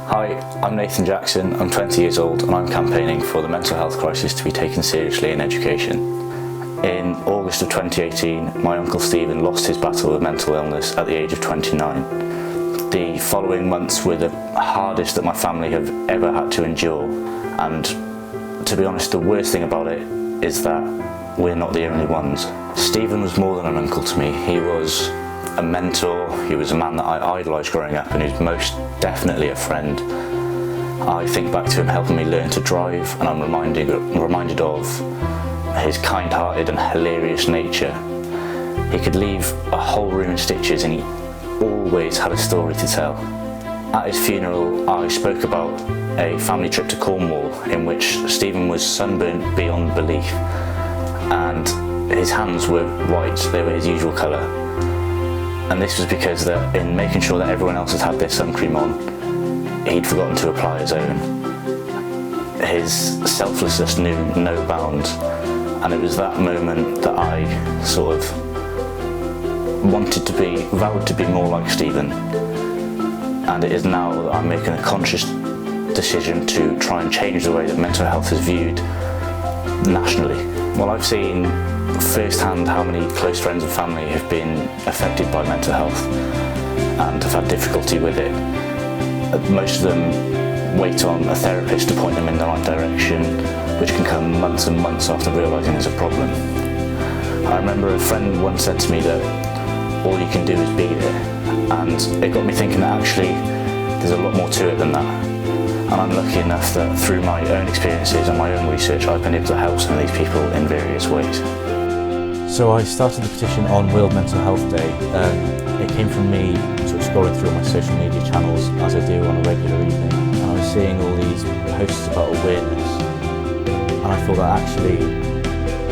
Hi, I'm Nathan Jackson, I'm 20 years old and I'm campaigning for the mental health crisis to be taken seriously in education. In August of 2018, my uncle Stephen lost his battle with mental illness at the age of 29. The following months were the hardest that my family have ever had to endure, and to be honest, the worst thing about it is that we're not the only ones. Stephen was more than an uncle to me. He was a mentor, he was a man that I idolised growing up, and he was most definitely a friend. I think back to him helping me learn to drive, and I'm reminded of his kind-hearted and hilarious nature. He could leave a whole room in stitches and he always had a story to tell. At his funeral, I spoke about a family trip to Cornwall in which Stephen was sunburnt beyond belief, and his hands were white, they were his usual colour. And this was because that in making sure that everyone else had their sun cream on, he'd forgotten to apply his own. His selflessness knew no bounds, and it was that moment that I sort of vowed to be more like Stephen. And it is now that I'm making a conscious decision to try and change the way that mental health is viewed nationally. Well, I've seen firsthand how many close friends and family have been affected by mental health and have had difficulty with it. Most of them wait on a therapist to point them in the right direction, which can come months and months after realising there's a problem. I remember a friend once said to me that all you can do is be there, and it got me thinking that actually there's a lot more to it than that. And I'm lucky enough that through my own experiences and my own research, I've been able to help some of these people in various ways. So I started the petition on World Mental Health Day. It came from me sort of scrolling through my social media channels, as I do on a regular evening, and I was seeing all these posts about awareness, and I thought that actually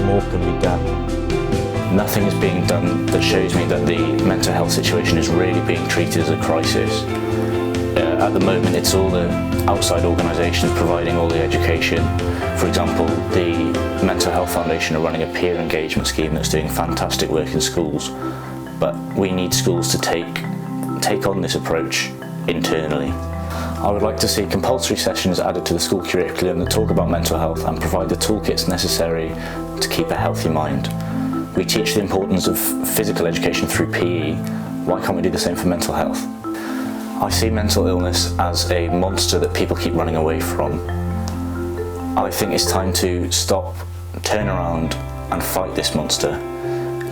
more can be done. Nothing is being done that shows me that the mental health situation is really being treated as a crisis. At the moment, it's all the outside organisations providing all the education. For example, the Mental Health Foundation are running a peer engagement scheme that's doing fantastic work in schools, but we need schools to take on this approach internally. I would like to see compulsory sessions added to the school curriculum that talk about mental health and provide the toolkits necessary to keep a healthy mind. We teach the importance of physical education through PE. Why can't we do the same for mental health? I see mental illness as a monster that people keep running away from. I think it's time to stop, turn around and fight this monster.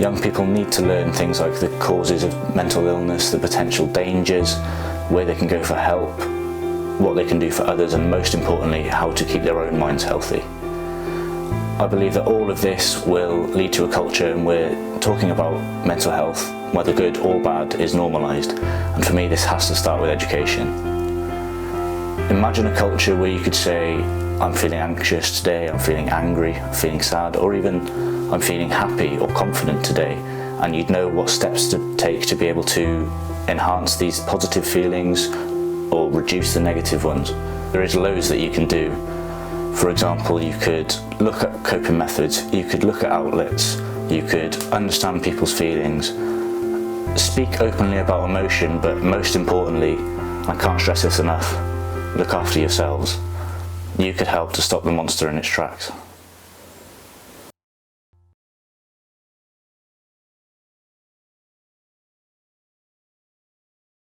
Young people need to learn things like the causes of mental illness, the potential dangers, where they can go for help, what they can do for others, and most importantly, how to keep their own minds healthy. I believe that all of this will lead to a culture where talking about mental health, whether good or bad, is normalised, and for me this has to start with education. Imagine a culture where you could say, I'm feeling anxious today, I'm feeling angry, I'm feeling sad, or even I'm feeling happy or confident today, and you'd know what steps to take to be able to enhance these positive feelings or reduce the negative ones. There is loads that you can do. For example, you could look at coping methods, you could look at outlets, you could understand people's feelings, speak openly about emotion, but most importantly, I can't stress this enough, look after yourselves. You could help to stop the monster in its tracks.